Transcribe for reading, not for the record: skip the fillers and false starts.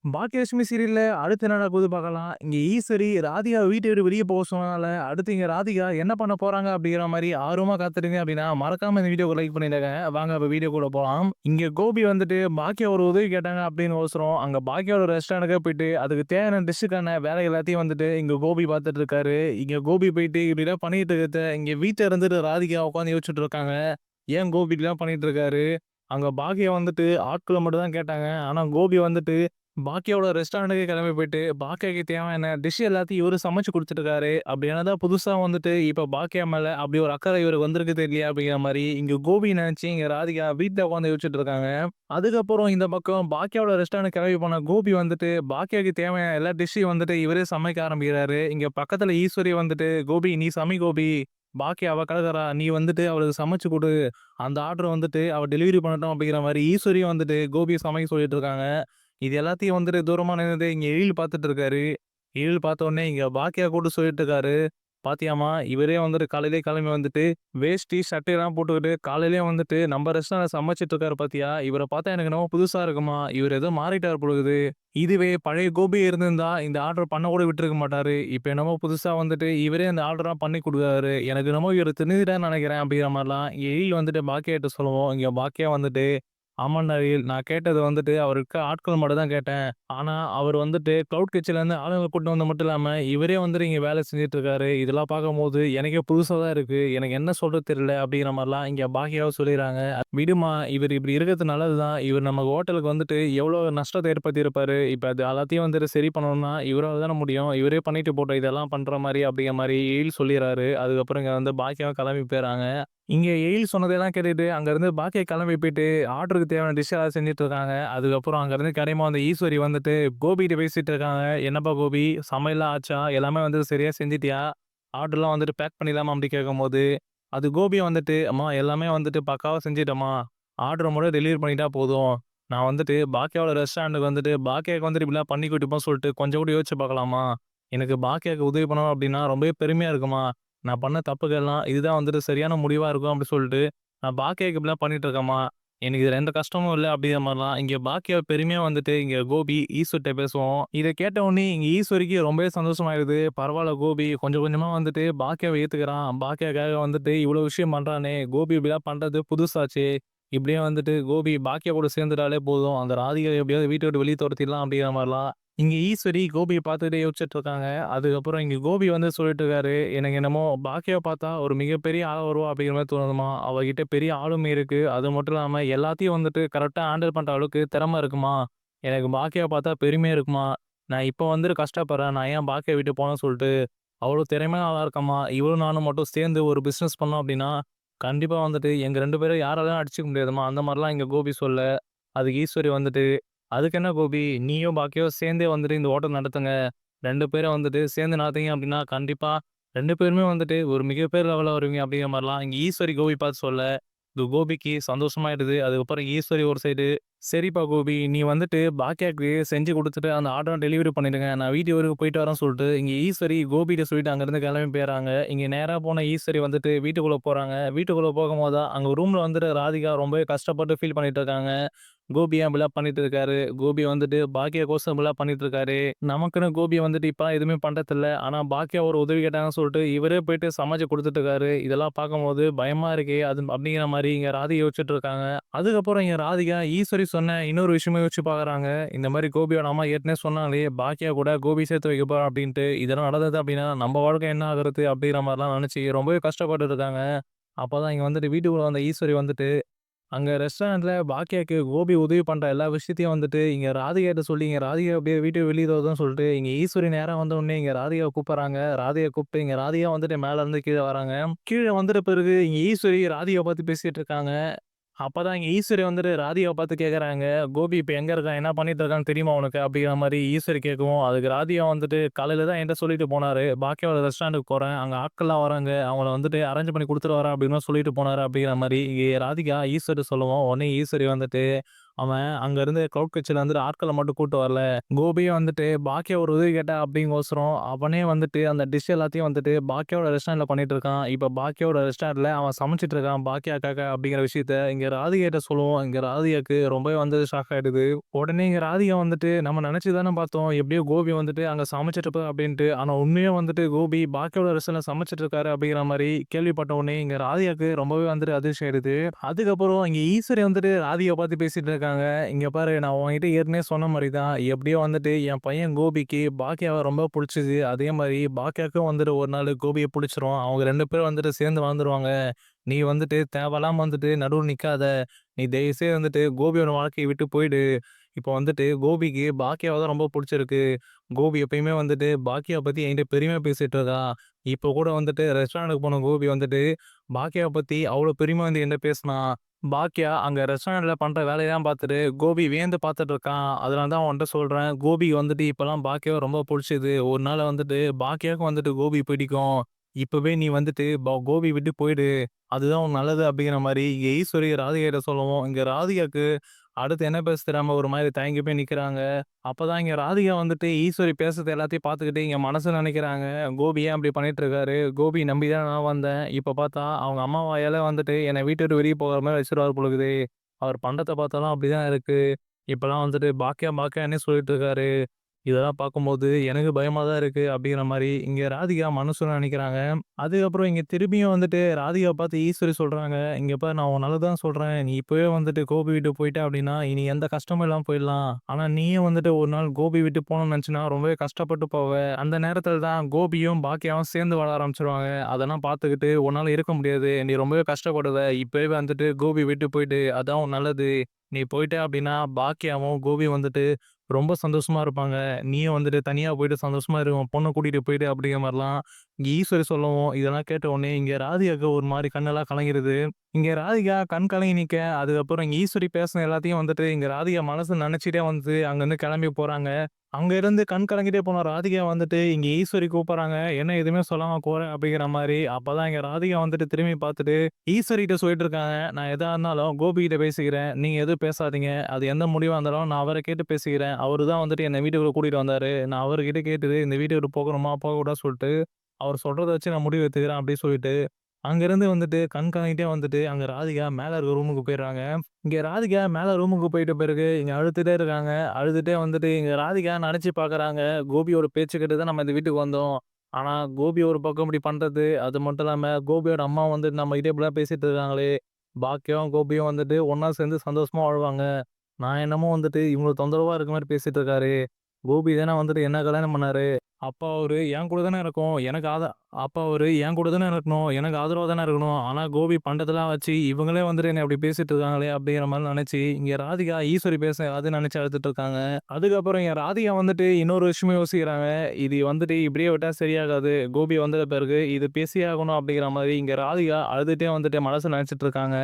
பாக்கியலட்சுமி சீரியல்ல அடுத்து என்ன நடக்குது பார்க்கலாம். இங்க ஈஸ்வரி ராதிகா வீட்ட விட்டு வெளிய போக சொன்னனால, அடுத்து இங்க ராதிகா என்ன பண்ண போறாங்க அப்படிங்கிற மாரி ஆர்வமா காத்துட்டீங்க அப்படின்னா, மறக்காம இந்த வீடியோக்கு லைக் பண்ணிடுங்க. வாங்க இப்ப வீடியோக்குள்ள போலாம். இங்க கோபி வந்துட்டு பாக்கியா ஒரு உதவி கேட்டாங்க அப்படின்னு ஓசரம், அங்க பாக்கியாவோட ரெஸ்டாரண்ட்டுக்கே போயிட்டு, அதுக்கு தேவையான டிஷ்ஷுக்கான வேலை எல்லாத்தையும் வந்துட்டு இங்க கோபி பார்த்துட்டு இருக்காரு. இங்க கோபி போயிட்டு இப்படிலாம் பண்ணிட்டு இருக்கிறத, இங்க வீட்ல இருந்துட்டு ராதிகா உட்காந்து யோசிச்சுட்டு இருக்காங்க. ஏன் கோபி இப்படிலாம் பண்ணிட்டு இருக்காரு? அங்க பாக்கியா வந்துட்டு ஆட்கள மட்டும் தான் கேட்டாங்க. ஆனா கோபி வந்துட்டு பாக்கியாவோட ரெஸ்டாரண்ட்டுக்கே கிளம்பி போயிட்டு, பாக்கியாக்கு தேவையான டிஷ் எல்லாத்தையும் இவரு சமைச்சு குடுத்துட்டுருக்காரு. அப்படி என்னதான் புதுசா வந்துட்டு இப்ப பாக்கியா மேல அப்படி ஒரு அக்கறை இவருக்கு வந்திருக்கு தெரியலையே அப்படிங்கிற மாரி, இங்க கோபி நெனச்சு இங்க ராதிகா வீட்ல உட்காந்து யோசிச்சுட்டு இருக்காங்க. அதுக்கப்புறம் இந்த பக்கம் பாக்கியாவோட ரெஸ்டாரண்ட் கிளம்பி போன கோபி வந்துட்டு, பாக்கியாக்கு தேவையான எல்லா டிஷ்ஷையும் வந்துட்டு இவரே சமைக்க ஆரம்பிக்கிறாரு. இங்க பக்கத்துல ஈஸ்வரி வந்துட்டு, "கோபி நீ சமை கோபி. பாக்கியா அவ கெடக்குறா. நீ வந்துட்டு அவளுக்கு சமைச்சு குடு. அந்த ஆர்டர் வந்துட்டு அவ டெலிவரி பண்ணட்டும்." அப்படிங்கிற மாரி ஈஸ்வரியும் வந்துட்டு கோபிய சமைக்க சொல்லிட்டு இருக்காங்க. இது எல்லாத்தையும் வந்துட்டு தூரமா நின்னுட்டு இங்க எழில் பார்த்துட்டு இருக்காரு. எழில் பார்த்தோனே இங்க பாக்கியா கூட சொல்லிட்டு இருக்காரு. "பாத்தியாம்மா, இவரே வந்துட்டு காலையிலேயே கிளம்பி வந்துட்டு, வேஷ்டி, சட்டையெல்லாம் போட்டுக்கிட்டு காலையிலேயே வந்துட்டு நம்ம ரெஸ்டாரண்ட்ல சமைச்சுட்டு இருக்காரு பாத்தியா? இவர பார்த்தா எனக்கு என்னமோ புதுசா இருக்கும்மா. இவரு ஏதோ மாறிட்டாரு போல இருக்குது. இதுவே பழைய கோபி இருந்திருந்தா இந்த ஆர்டர் பண்ண கூட விட்டுருக்க மாட்டாரு. இப்ப என்னமோ புதுசா வந்துட்டு இவரே அந்த ஆர்டர்லாம் பண்ணி குடுக்குறாரு. எனக்கு என்னமோ இவரு திருந்திட்டாருன்னு நெனைக்கிறேன்." அப்படிங்கிற மாரிலாம் எழில் வந்துட்டு பாக்கியாட்ட சொல்லவும், இங்க பாக்கியா வந்துட்டு, "ஆமாண்டா எழில். நான் கேட்டது வந்துட்டு அவர் இருக்க ஆட்கள் மட்டும் தான் கேட்டேன். ஆனா, அவர் வந்துட்டு கிளவுட் கிட்சன்லேருந்து ஆளுங்கள கூட்டிட்டு வந்தது மட்டும் இல்லாம, இவரே வந்துட்டு இங்க வேலை செஞ்சுட்டு இருக்காரு. இதெல்லாம் பார்க்கும்போது எனக்கே புதுசா தான் இருக்கு. எனக்கு என்ன சொல்றது தெரியல." அப்படிங்கிற மாரிலாம் இங்க பாக்கியாவும் சொல்லிறாங்க. "விடுமா, இவரு இப்படி இருக்கிறது நல்லது தான். இவர் நம்ம ஹோட்டலுக்கு வந்துட்டு எவ்வளோ நஷ்டத்த ஏற்படுத்தியிருப்பாரு. இப்ப அது எல்லாத்தையும் வந்துட்டு சரி பண்ணணும்னா, இவரால தானே முடியும். இவரே பண்ணிட்டு போட்டும் இதெல்லாம் பண்ற மாரி." அப்படிங்கிற மாரி எழில் சொல்லிறாரு. அதுக்கப்புறம் இங்க வந்து பாக்கியாவும் கிளம்பி போயிறாங்க. இங்க எயில் சொன்னதெல்லாம் கேட்டுட்டு, அங்கருந்து பாக்கியா கிளம்பி போயிட்டு, ஆர்டருக்கு தேவையான டிஷ் எல்லாம் செஞ்சுட்டு இருக்காங்க. அதுக்கப்புறம் அங்கருந்து கெடைமா வந்த ஈஸ்வரி வந்துட்டு, கோபிகிட்ட பேசிட்டு இருக்காங்க. "என்னப்பா கோபி, சமையல்லாம் ஆச்சா? எல்லாமே வந்து சரியா செஞ்சுட்டியா? ஆர்டர்லாம் வந்துட்டு பேக் பண்ணிடலாமா?" அப்படி கேட்கும்போது, அது கோபி வந்துட்டு, "அம்மா எல்லாமே வந்துட்டு பக்காவா செஞ்சுட்டேன்ம்மா. ஆர்டர மட்டும் டெலிவரி பண்ணிட்டா போதும். நான் வந்துட்டு பாக்கியாவோட ரெஸ்டாரண்ட்டுக்கு வந்துட்டு, பாக்கியாக்கு வந்துட்டு இப்படிலாம் பண்ணி குடுப்போம்ன்னு சொல்லிட்டு கொஞ்சம் கூட யோசிச்சு பார்க்கலாமா? எனக்கு பாக்கியாக்கு உதவி பண்ணணும் அப்படின்னா ரொம்பவே பெருமையா இருக்கும்மா. நான் பண்ண தப்புக்கெல்லாம் இதுதான் வந்துட்டு சரியான முடிவா இருக்கும்." அப்படி சொல்லிட்டு, "நான் பாக்கியாக்கு இப்படிலாம் பண்ணிட்டு இருக்கேன்ம்மா. எனக்கு இதுல எந்த கஷ்டமும் இல்ல." அப்படிங்கிற மாரிலாம் இங்க பாக்கியா பெருமையா வந்துட்டு இங்க கோபி ஈஸ்வரிட்ட பேசுவோம். இத கேட்ட உடனே இங்க ஈஸ்வரிக்கு ரொம்பவே சந்தோஷமாயிருது. பரவால்ல கோபி கொஞ்சம் கொஞ்சமா வந்துட்டு பாக்கியாவ ஏத்துக்கிறான். பாக்கியாக்காக வந்துட்டு இவ்வளோ விஷயம் பண்றானே! கோபி இப்படிலாம் பண்றது புதுசாச்சே! இப்படியே வந்துட்டு கோபி பாக்கியா கூட சேர்ந்துட்டாலே போதும். அந்த ராதிகாவ எப்படியாவது வீட்ட விட்டு வெளிய தொரத்திடலாம் அப்படிங்கிற மாரிலாம் இங்க ஈஸ்வரி கோபிய பார்த்துட்டே யோசிச்சுட்டு இருக்காங்க. அதுக்கப்புறம் இங்க கோபி வந்து சொல்லிட்டு இருக்காரு, "எனக்கு என்னமோ பாக்கியாவ பார்த்தா ஒரு மிகப்பெரிய ஆளா வருவா அப்படிங்கிற மாரி தோணுதும்மா. அவகிட்ட பெரிய ஆளுமை இருக்கு. அது மட்டும் இல்லாம எல்லாத்தையும் வந்துட்டு கரெக்ட்டா ஹேண்டில் பண்ற அளவுக்கு திறமை இருக்கும்மா. எனக்கு பாக்கியாவ பார்த்தா பெருமையா இருக்கும்மா. நான் இப்போ வந்துட்டு கஷ்டப்படுறேன். நான் ஏன் பாக்கியாவ விட்டு போனேன்னு சொல்லிட்டு, அவ்வளோ திறமையான ஆளா இருக்காம்மா. இவளும் நானும் மட்டும் சேர்ந்து ஒரு பிசினஸ் பண்ணோம் அப்படின்னா, கண்டிப்பா வந்துட்டு எங்க 2 பேரும் யாராலயும் அடிச்சுக்க முடியாதும்மா." அந்த மாரிலாம் இங்க கோபி சொல்ல, அதுக்கு ஈஸ்வரி வந்துட்டு, "அதுக்கு என்ன கோபி, நீயும் பாக்கியாவும் சேர்ந்தே வந்துட்டு இந்த ஹோட்டல் நடத்துங்க. 2 பேரும் வந்துட்டு சேர்ந்து நடத்தீங்க அப்படின்னா, கண்டிப்பா 2 பேருமே வந்துட்டு ஒரு மிகப்பெரிய லெவல்ல வருவீங்க." அப்படிங்கிற மாரிலாம் இங்க ஈஸ்வரி கோபி பார்த்து சொல்ல, இங்க கோபிக்கு சந்தோஷமாயிடுது. அதுக்கப்புறம் ஈஸ்வரி ஒரு சைடு, "சரிப்பா கோபி, நீ வந்துட்டு பாக்கியாக்கு செஞ்சு குடுத்துட்டு அந்த ஆர்டர டெலிவரி பண்ணிடுங்க. நான் வீட்டு வரைக்கும் போயிட்டு வரேன்னு" சொல்லிட்டு, இங்க ஈஸ்வரி கோபிட்ட சொல்லிட்டு அங்கருந்து கிளம்பி போயிறாங்க. இங்க நேரா போன ஈஸ்வரி வந்துட்டு வீட்டுக்குள்ள போறாங்க. வீட்டுக்குள்ள போகும்போது தான் அங்க ரூம்ல வந்துட்டு ராதிகா ரொம்பவே கஷ்டப்பட்டு ஃபீல் பண்ணிட்டு இருக்காங்க. கோபி ஏன் இப்படிலாம் பண்ணிட்டு இருக்காரு? கோபி வந்துட்டு பாக்கியாக்கோசம் இப்படிலாம் பண்ணிட்டு இருக்காரு. நமக்குன்னு கோபி வந்துட்டு இப்பலாம் எதுவுமே பண்றதில்ல. ஆனா பாக்கியா ஒரு உதவி கேட்டாங்கன்னு சொல்லிட்டு, இவரே போயிட்டு சமாளிச்சு குடுத்துட்டு இருக்காரு. இதெல்லாம் பார்க்கும்போது பயமா இருக்கே! அது அப்படிங்கிற மாரி இங்க ராதிகா யோசிச்சுட்டு இருக்காங்க. அதுக்கப்புறம் இங்க ராதிகா ஈஸ்வரி சொன்ன இன்னொரு விஷயமும் யோசிச்சு பார்க்குறாங்க. இந்த மாரி கோபியோட அம்மா ஏற்கனவே சொன்னாங்களே, பாக்கியா கூட கோபி சேர்த்து வைக்க போறேன் அப்படின்ட்டு. இதெல்லாம் நடந்தது அப்படின்னா, நம்ம வாழ்க்கை என்ன ஆகுறது? அப்படிங்கிற மாரிலாம் நெனச்சு ரொம்பவே கஷ்டப்பட்டுட்டு இருக்காங்க. அப்பதான் இங்க வந்துட்டு வீட்டுக்குள்ள வந்த ஈஸ்வரி வந்துட்டு அங்க ரெஸ்டாரண்ட்ல பாக்கியாக்கு கோபி உதவி பண்ற எல்லா விஷயத்தையும் வந்துட்டு இங்க ராதிகாட்ட சொல்லி, இங்க ராதிகா அப்படியே வீட்ட வெளிய வருதுன்னு சொல்லிட்டு, இங்க ஈஸ்வரி நேரா வந்தவுடனே இங்க ராதிகாவ கூப்பட்றாங்க. ராதிகா கூப்ட்டு இங்க ராதிகா வந்துட்டு மேல இருந்து கீழ வராங்க. கீழ வந்துட்ட பிறகு இங்க ஈஸ்வரி ராதிகாவ பார்த்து பேசிட்டு இருக்காங்க. அப்பதான் இங்க ஈஸ்வரி வந்துட்டு ராதிகாவ பார்த்து கேட்கறாங்க, "கோபி இப்ப எங்க இருக்கான்? என்ன பண்ணிட்டு இருக்கான்னு தெரியுமா உனக்கு?" அப்படிங்கிற மாரி ஈஸ்வரி கேட்கவும், அதுக்கு ராதிகா வந்துட்டு, "காலையில தான் என்ட்ட சொல்லிட்டு போனாரு. பாக்கியாவோட ரெஸ்டாரண்ட்டுக்கு போறேன். அங்க ஆட்கள்லாம் வராங்க. அவங்கள வந்துட்டு அரேஞ்ச் பண்ணி குடுத்துட்டு வரேன்." அப்படின்னு சொல்லிட்டு போனாரு அப்படிங்கிற மாரி ராதிகா ஈஸ்வரிட்ட சொல்லவும், உடனே ஈஸ்வரி வந்துட்டு, அவன் அங்க இருந்து கிளவுட் கிச்சன்ல வந்துட்டு ஆட்கள மட்டும் கூட்டு வரல. கோபியும் வந்துட்டு பாக்கியா ஒரு உதவி கேட்டா அப்படிங்கோசரம் அவனே வந்துட்டு அந்த டிஷ் எல்லாத்தையும் வந்துட்டு பாக்கியாவோட ரெஸ்டாரண்ட்ல பண்ணிட்டு இருக்கான். இப்ப பாக்கியாவோட ரெஸ்டாரண்ட்ல அவன் சமைச்சுட்டு இருக்கான் பாக்கியாக்காக அப்படிங்கிற விஷயத்த இங்க ராதிகாட்ட சொல்லுவோம். இங்க ராதிகாக்கு ரொம்பவே வந்து ஷாக் ஆயிடுது. உடனே இங்க ராதிகா வந்துட்டு நம்ம நினைச்சு தானே பார்த்தோம். எப்படியோ கோபி வந்துட்டு அங்க சமைச்சுட்டு இருப்பாரு அப்படின்ட்டு. ஆனா உண்மையா வந்துட்டு கோபி பாக்கியாவோட ரெஸ்டாரண்ட்ல சமைச்சுட்டு இருக்காரு அப்படிங்கிற மாரி கேள்விப்பட்ட உடனே இங்க ராதிகாக்கு ரொம்பவே வந்துட்டு அதிர்ச்சி ஆயிடுது. அதுக்கப்புறம் இங்க ஈஸ்வரி வந்துட்டு ராதிகாவ பார்த்து பேசிட்டு இருக்காங்க. இங்க பாரு நான் உன்கிட்ட ஏற்கனவே சொன்ன மாரி தான். எப்படியோ வந்துட்டு என் பையன் கோபிக்கு பாக்கியாவ ரொம்ப புடிச்சுது. அதே மாரி பாக்கியாவுக்கும் வந்துட்டு ஒரு நாள் கோபிய புடிச்சிரும். அவங்க 2 பேரும் வந்துட்டு சேர்ந்து வாழ்ந்துருவாங்க. நீ வந்துட்டு தேவையில்லாம வந்துட்டு நடுவுல நிக்காத. நீ தயவுசெய்து வந்துட்டு கோபியோட வாழ்க்கைய விட்டு போயிடு. இப்போ வந்துட்டு கோபிக்கு பாக்கியாவ தான் ரொம்ப புடிச்சிருக்கு. கோபி எப்பயுமே வந்துட்டு பாக்கியாவ பத்தி என்கிட்ட பெருமையா பேசிட்டு இருக்கான். இப்போ கூட வந்துட்டு ரெஸ்டாரண்ட்டுக்கு போன கோபி வந்துட்டு பாக்கியாவ பத்தி அவ்ளோ பெருமையா வந்து என்ட்ட பேசினான். பாக்கியா அங்க ரெஸ்டாரண்ட்ல பண்ற வேலையெல்லாம் பார்த்துட்டு கோபி வியந்து பார்த்துட்டு இருக்கான். அதனால தான் உன்ட்ட சொல்றேன். கோபிக்கு வந்துட்டு இப்பலாம் பாக்கியாவ ரொம்ப புடிச்சது. ஒரு நாள் வந்துட்டு பாக்கியாவுக்கும் வந்துட்டு கோபி பிடிக்கும். இப்பவே நீ வந்துட்டு கோபி விட்டு போயிடு. அதுதான் உனக்கு நல்லது அப்படிங்கிற மாரி இங்க ஈஸ்வரி ராதிகாட்ட சொல்லவும், இங்க ராதிகாக்கு அடுத்து என்ன பேச தெரியாம ஒரு மாரி தயங்கி போய் நிக்கிறாங்க. அப்பதான் இங்க ராதிகா வந்துட்டு ஈஸ்வரி பேசுறது எல்லாத்தையும் பார்த்துக்கிட்டு இங்க மனசுல நெனைக்கிறாங்க. கோபி ஏன் அப்படி பண்ணிட்டு இருக்காரு? கோபி நம்பி தான் நான் வந்தேன். இப்ப பார்த்தா அவங்க அம்மா வாயால வந்துட்டு என்ன வீட்ட விட்டு வெளிய போகாத மாரி வச்சுருவாரு போல இருக்குது. அவர் பண்றத பார்த்தாலும் அப்படிதான் இருக்கு. இப்பலாம் வந்துட்டு பாக்கியா பாக்கியான்னே சொல்லிட்டு இருக்காரு. இதெல்லாம் பார்க்கும்போது எனக்கு பயமா தான் இருக்கு அப்படிங்கிற மாரி இங்க ராதிகா மனசுல நெனைக்கிறாங்க. அதுக்கப்புறம் இங்க திரும்பியும் வந்துட்டு ராதிகாவ பார்த்து ஈஸ்வரி சொல்றாங்க, "இங்க பாரு நான் உன் நல்லது தான் சொல்றேன். நீ இப்பவே வந்துட்டு கோபி விட்டு போயிட்ட அப்படின்னா, இனி எந்த கஷ்டமும் இல்லாம போயிடலாம். ஆனா நீயும் வந்துட்டு ஒரு நாள் கோபி விட்டு போணும்னு நெனச்சீன்னா ரொம்பவே கஷ்டப்பட்டு போவ. அந்த நேரத்துல தான் கோபியும், பாக்கியாவும் சேர்ந்து வாழ ஆரம்பிச்சுருவாங்க. அதெல்லாம் பார்த்துக்கிட்டு உன்னால இருக்க முடியாது. நீ ரொம்பவே கஷ்டப்படுவ. இப்பவே வந்துட்டு கோபி விட்டு போயிடு. அதான் உன் நல்லது. நீ போயிட்ட அப்படின்னா பாக்கியாவும், கோபியும் வந்துட்டு ரொம்ப சந்தோஷமா இருப்பாங்க. நீயும் வந்துட்டு தனியா போயிட்டு சந்தோஷமா இரு. உன் பொண்ண கூட்டிட்டு போயிடு அப்படிங்கிற மாரிலாம் இங்க ஈஸ்வரி சொல்லவும், இதெல்லாம் கேட்ட உடனே இங்க ராதிகாக்கு ஒரு மாரி கண்ணெல்லாம் கலங்கிருது. இங்க ராதிகா கண் கலங்கி நிக்க, அதுக்கப்புறம் இங்க ஈஸ்வரி பேசின எல்லாத்தையும் வந்துட்டு இங்க ராதிகா மனசுல நெனச்சுட்டே வந்து அங்கருந்து கெளம்பி போறாங்க. அங்க இருந்து கண் கலங்கிட்டே போன ராதிகா வந்துட்டு இங்க ஈஸ்வரி கூப்பிடுறாங்க. என்ன எதுவுமே சொல்லாம போற அப்படிங்கிற மாரி. அப்பதான் இங்க ராதிகா வந்துட்டு திரும்பி பார்த்துட்டு ஈஸ்வரிட்ட சொல்லிட்டு இருக்காங்க. நான் எதா இருந்தாலும் கோபிகிட்ட பேசிக்கிறேன். நீங்க எதுவும் பேசாதீங்க. அது எந்த முடிவா இருந்தாலும் நான் அவர கேட்டு பேசிக்கிறேன். அவரு தான் வந்துட்டு என்ன வீட்டுக்குள்ள கூட்டிட்டு வந்தாரு. நான் அவர்கிட்ட கேட்டுட்டு இந்த வீட்ட விட்டு போகணுமா, போகக்கூடாதுன்னு சொல்லிட்டு, அவர் சொல்றத வச்சு நான் முடிவு எடுத்துக்கிறேன் அப்படின்னு சொல்லிட்டு, அங்கருந்து வந்துட்டு கண் கலங்கிட்டே வந்துட்டு அங்க ராதிகா மேல இருக்க ரூமுக்கு போயிடுறாங்க. இங்க ராதிகா மேல ரூமுக்கு போயிட்ட பிறகு இங்க அழுதுட்டே இருக்காங்க. அழுதுட்டே வந்துட்டு இங்க ராதிகா நெனச்சு பார்க்குறாங்க. கோபியோட பேச்சு கேட்டு தான் நம்ம இந்த வீட்டுக்கு வந்தோம். ஆனா கோபி ஒரு பக்கம் இப்படி பண்றது, அது மட்டும் இல்லாம கோபியோட அம்மா வந்துட்டு நம்மகிட்ட இப்படிலாம் பேசிட்டு இருக்காங்களே! பாக்கியம், கோபியும் வந்துட்டு ஒண்ணா சேர்ந்து சந்தோஷமா வாழ்வாங்க. நான் என்னமோ வந்துட்டு இவங்களுக்கு தொந்தரவா இருக்க மாரி பேசிட்டு இருக்காரு. கோபி தானே வந்துட்டு என்ன கல்யாணம் பண்ணாரு. அப்ப அவரு என் கூட தானே இருக்கும். எனக்கு அப்ப அவரு என் கூட தானே இருக்கணும். எனக்கு ஆதரவா தானே இருக்கணும். ஆனா கோபி பண்றதெல்லாம் வச்சு இவங்களே வந்துட்டு என்ன இப்படி பேசிட்டு இருக்காங்களே அப்படிங்கிற மாரி நெனச்சு, இங்க ராதிகா ஈஸ்வரி பேச அது நெனச்சு அழுதுட்டு இருக்காங்க. அதுக்கப்புறம் இங்க ராதிகா வந்துட்டு இன்னொரு விஷயமும் யோசிக்கிறாங்க. இது வந்துட்டு இப்படியே விட்டா சரியாகாது. கோபி வந்த பிறகு இது பேசியே ஆகணும் அப்படிங்கிற மாரி இங்க ராதிகா அழுதுட்டே வந்துட்டு மனசுல நெனச்சுட்டு இருக்காங்க.